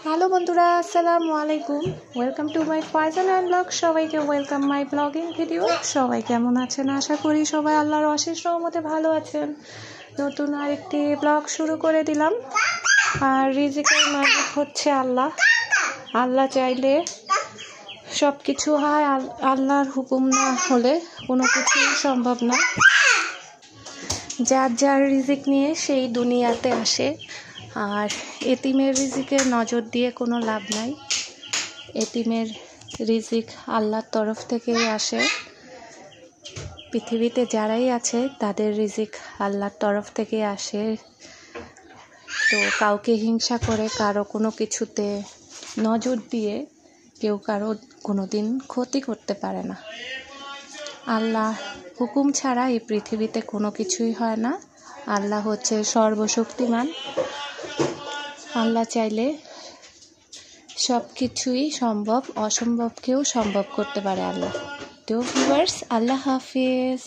Hello বন্ধুরা, আসসালামু আলাইকুম। Welcome to my Faizal and blog. সবাইকে ওয়েলকাম মাই ব্লগিং ভিডিও। সবাই কেমন আছেন? আশা করি সবাই আল্লাহর অশেষ রহমতে ভালো আছেন। নতুন আরেকটি ব্লগ শুরু করে দিলাম। আর রিজিকের মালিক হচ্ছে আল্লাহ। আল্লাহ চাইলে সব কিছু হয়, আল্লাহর হুকুম না হলে কোনো কিছুই সম্ভব না। যার যার রিজিক নিয়ে সেই দুনিয়াতে আসে। আর এতিমের রিজিকের নজর দিয়ে কোনো লাভ নাই। এতিমের রিজিক আল্লাহর তরফ থেকেই আসে। পৃথিবীতে যারাই আছে তাদের রিজিক আল্লাহর তরফ থেকে আসে। তো কাউকে হিংসা করে কারো কোনো কিছুতে নজর দিয়ে কেউ কারো কোনো দিন ক্ষতি করতে পারে না। আল্লাহ হুকুম ছাড়া এই পৃথিবীতে কোনো কিছুই হয় না। আল্লাহ হচ্ছে সর্বশক্তিমান। আল্লাহ চাইলে সব কিছুই সম্ভব, অসম্ভবকেও সম্ভব করতে পারে আল্লাহ। তো ভিউয়ার্স, আল্লাহ হাফেজ।